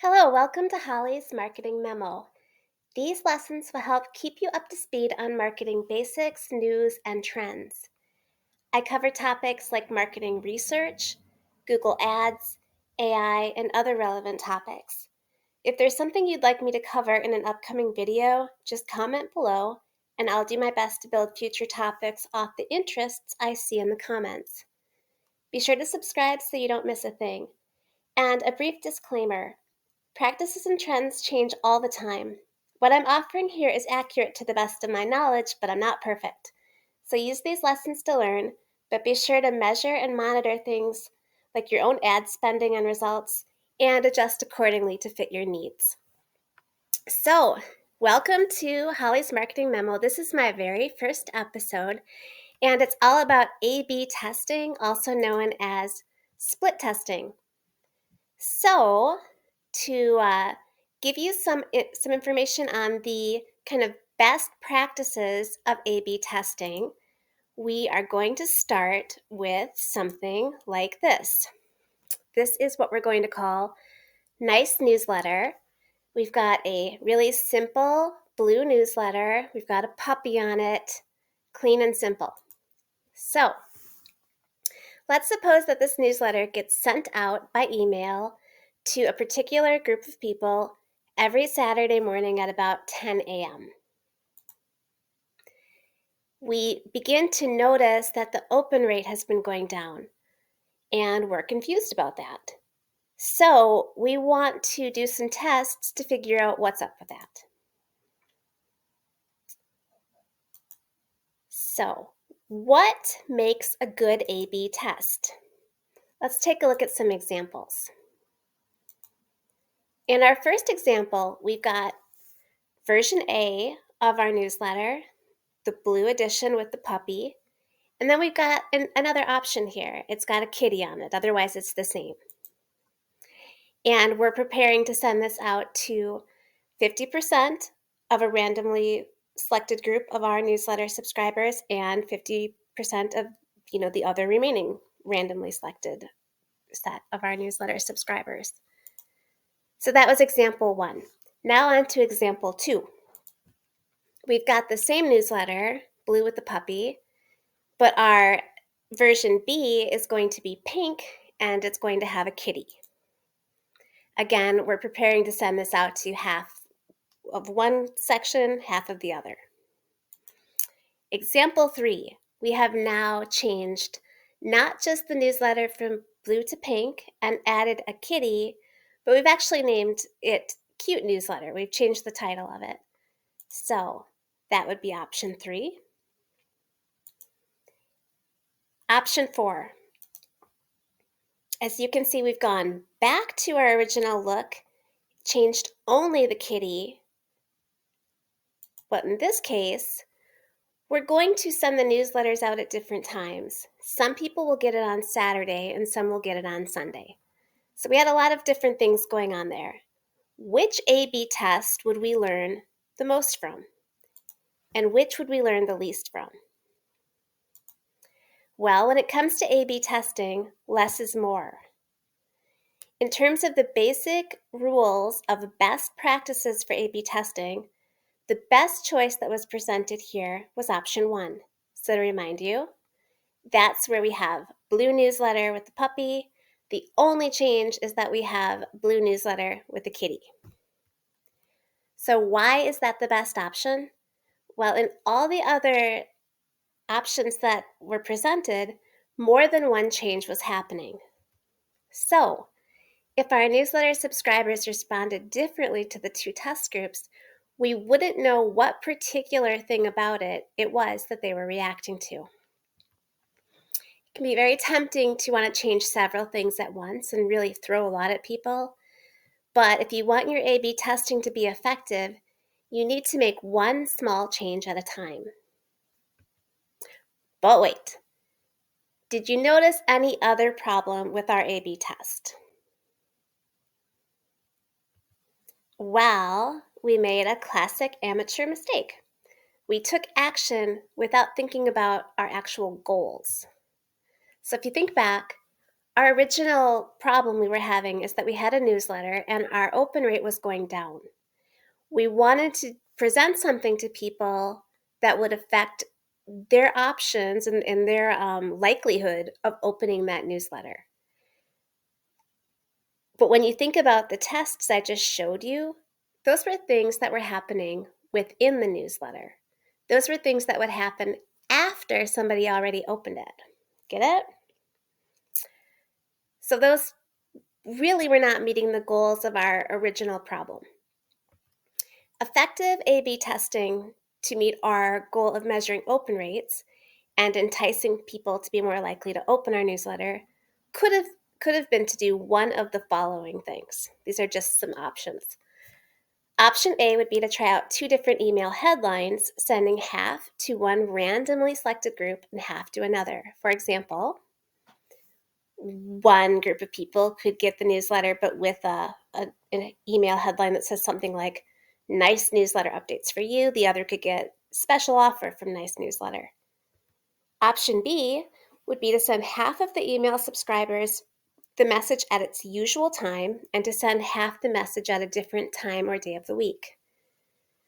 Hello, welcome to Holly's Marketing Memo. These lessons will help keep you up to speed on marketing basics, news, and trends. I cover topics like marketing research, Google Ads, AI, and other relevant topics. If there's something you'd like me to cover in an upcoming video, just comment below, and I'll do my best to build future topics off the interests I see in the comments. Be sure to subscribe so you don't miss a thing. And a brief disclaimer. Practices and trends change all the time. What I'm offering here is accurate to the best of my knowledge, but I'm not perfect. So use these lessons to learn, but be sure to measure and monitor things like your own ad spending and results and adjust accordingly to fit your needs. So, welcome to Holly's Marketing Memo. This is my very first episode, and it's all about A/B testing, also known as split testing. So, to give you some information on the kind of best practices of A/B testing, we are going to start with something like this. This is what we're going to call Nice Newsletter. We've got a really simple blue newsletter. We've got a puppy on it, clean and simple. So, let's suppose that this newsletter gets sent out by email to a particular group of people every Saturday morning at about 10 a.m. We begin to notice that the open rate has been going down, and we're confused about that. So we want to do some tests to figure out what's up with that. So, what makes a good A/B test? Let's take a look at some examples. In our first example, we've got version A of our newsletter, the blue edition with the puppy, and then we've got another option here. It's got a kitty on it, otherwise it's the same. And we're preparing to send this out to 50% of a randomly selected group of our newsletter subscribers and 50% of the other remaining randomly selected set of our newsletter subscribers. So that was example 1. Now on to example 2. We've got the same newsletter, blue with the puppy, but our version B is going to be pink and it's going to have a kitty. Again, we're preparing to send this out to half of one section, half of the other. Example 3, we have now changed not just the newsletter from blue to pink and added a kitty, but we've actually named it Cute Newsletter. We've changed the title of it. So that would be option 3. Option 4. As you can see, we've gone back to our original look, changed only the kitty, but in this case, we're going to send the newsletters out at different times. Some people will get it on Saturday and some will get it on Sunday. So we had a lot of different things going on there. Which A/B test would we learn the most from? And which would we learn the least from? Well, when it comes to A/B testing, less is more. In terms of the basic rules of best practices for A/B testing, the best choice that was presented here was option 1. So to remind you, that's where we have blue newsletter with the puppy. The only change is that we have blue newsletter with the kitty. So why is that the best option? Well, in all the other options that were presented, more than one change was happening. So if our newsletter subscribers responded differently to the two test groups, we wouldn't know what particular thing about it was that they were reacting to. It can be very tempting to want to change several things at once and really throw a lot at people. But if you want your A/B testing to be effective, you need to make one small change at a time. But wait, did you notice any other problem with our A/B test? Well, we made a classic amateur mistake. We took action without thinking about our actual goals. So if you think back, Our original problem we were having is that we had a newsletter and our open rate was going down. We wanted to present something to people that would affect their options and their likelihood of opening that newsletter. But when you think about the tests I just showed you, those were things that were happening within the newsletter. Those were things that would happen after somebody already opened it. Get it? So those really were not meeting the goals of our original problem. Effective A/B testing to meet our goal of measuring open rates and enticing people to be more likely to open our newsletter could have been to do one of the following things. These are just some options. Option A would be to try out 2 different email headlines, sending half to one randomly selected group and half to another. For example, one group of people could get the newsletter, but with an email headline that says something like, "Nice newsletter updates for you." The other could get "Special offer from Nice Newsletter." Option B would be to send half of the email subscribers the message at its usual time and to send half the message at a different time or day of the week.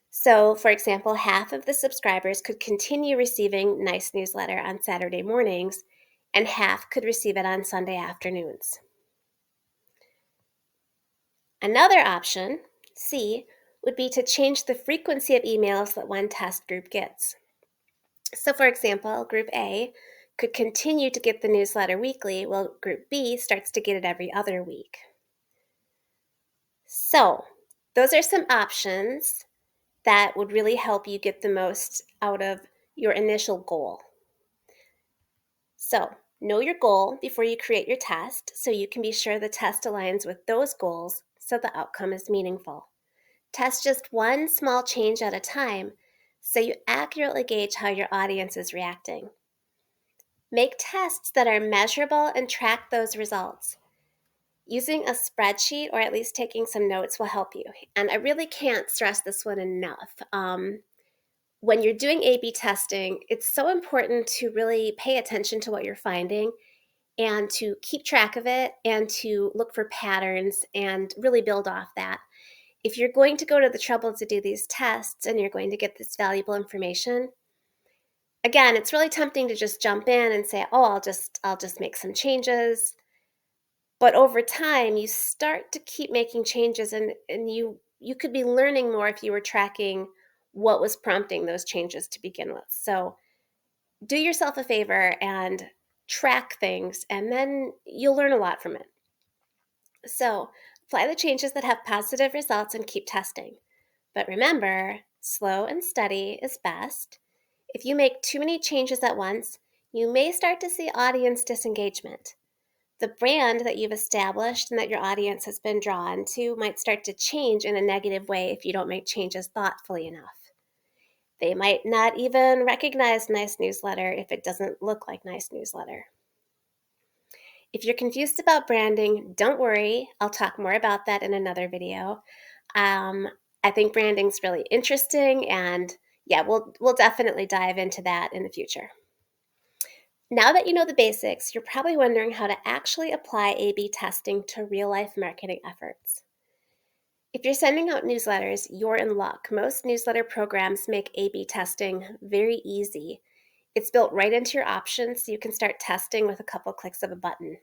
So, for example, half of the subscribers could continue receiving Nice Newsletter on Saturday mornings, and half could receive it on Sunday afternoons. Another option, C, would be to change the frequency of emails that one test group gets. So, for example, Group A could continue to get the newsletter weekly, while Group B starts to get it every other week. So, those are some options that would really help you get the most out of your initial goal. So, know your goal before you create your test so you can be sure the test aligns with those goals so the outcome is meaningful. Test just one small change at a time so you accurately gauge how your audience is reacting. Make tests that are measurable and track those results. Using a spreadsheet or at least taking some notes will help you. And I really can't stress this one enough. When you're doing A/B testing, it's so important to really pay attention to what you're finding and to keep track of it and to look for patterns and really build off that. If you're going to go to the trouble to do these tests and you're going to get this valuable information, again, it's really tempting to just jump in and say, "Oh, I'll just make some changes." But over time, you start to keep making changes and you could be learning more if you were tracking what was prompting those changes to begin with. So, do yourself a favor and track things, and then you'll learn a lot from it. So, apply the changes that have positive results and keep testing. But remember, slow and steady is best. If you make too many changes at once, you may start to see audience disengagement. The brand that you've established and that your audience has been drawn to might start to change in a negative way if you don't make changes thoughtfully enough. They might not even recognize Nice Newsletter if it doesn't look like Nice Newsletter. If you're confused about branding, don't worry. I'll talk more about that in another video. I think branding's really interesting, and yeah, we'll definitely dive into that in the future. Now that you know the basics, you're probably wondering how to actually apply A/B testing to real-life marketing efforts. If you're sending out newsletters, you're in luck. Most newsletter programs make A/B testing very easy. It's built right into your options, so you can start testing with a couple clicks of a button.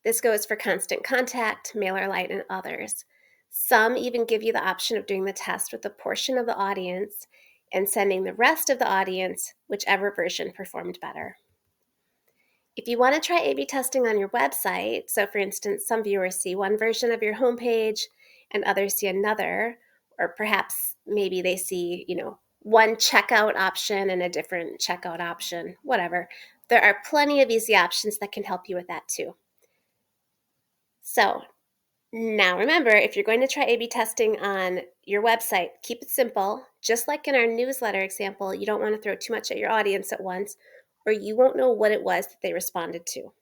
This goes for Constant Contact, MailerLite, and others. Some even give you the option of doing the test with a portion of the audience and sending the rest of the audience whichever version performed better. If you want to try A/B testing on your website, so for instance, some viewers see one version of your homepage and others see another, or perhaps maybe they see, one checkout option and a different checkout option, whatever. There are plenty of easy options that can help you with that too. So now remember, if you're going to try A/B testing on your website, keep it simple. Just like in our newsletter example, you don't want to throw too much at your audience at once, or you won't know what it was that they responded to.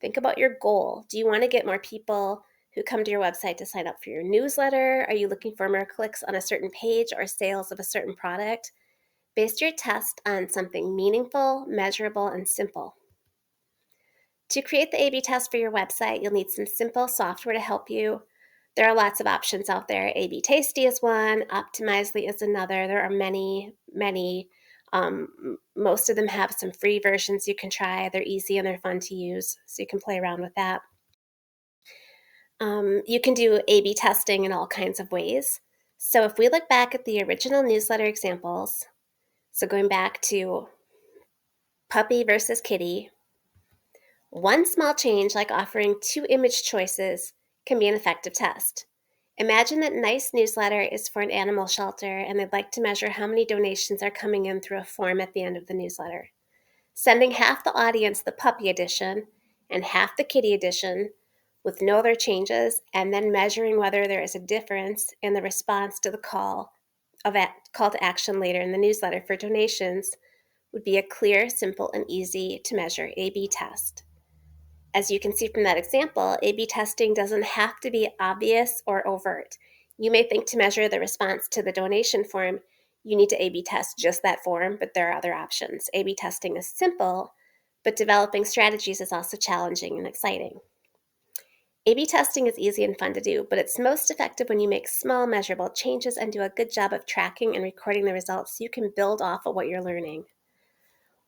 Think about your goal. Do you want to get more people who come to your website to sign up for your newsletter? Are you looking for more clicks on a certain page or sales of a certain product? Base your test on something meaningful, measurable, and simple. To create the A/B test for your website, you'll need some simple software to help you. There are lots of options out there. A/B Tasty is one, Optimizely is another. There are many. Most of them have some free versions you can try. They're easy and they're fun to use, so you can play around with that. You can do A/B testing in all kinds of ways. So if we look back at the original newsletter examples, so going back to puppy versus kitty, one small change, like offering 2 image choices, can be an effective test. Imagine that Nice Newsletter is for an animal shelter and they'd like to measure how many donations are coming in through a form at the end of the newsletter. Sending half the audience the puppy edition and half the kitty edition with no other changes, and then measuring whether there is a difference in the response to the call to action later in the newsletter for donations would be a clear, simple, and easy to measure A/B test. As you can see from that example, A/B testing doesn't have to be obvious or overt. You may think to measure the response to the donation form, you need to A/B test just that form, but there are other options. A/B testing is simple, but developing strategies is also challenging and exciting. A/B testing is easy and fun to do, but it's most effective when you make small, measurable changes and do a good job of tracking and recording the results so you can build off of what you're learning.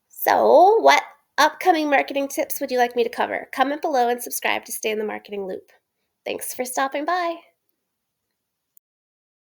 So, what upcoming marketing tips would you like me to cover? Comment below and subscribe to stay in the marketing loop. Thanks for stopping by.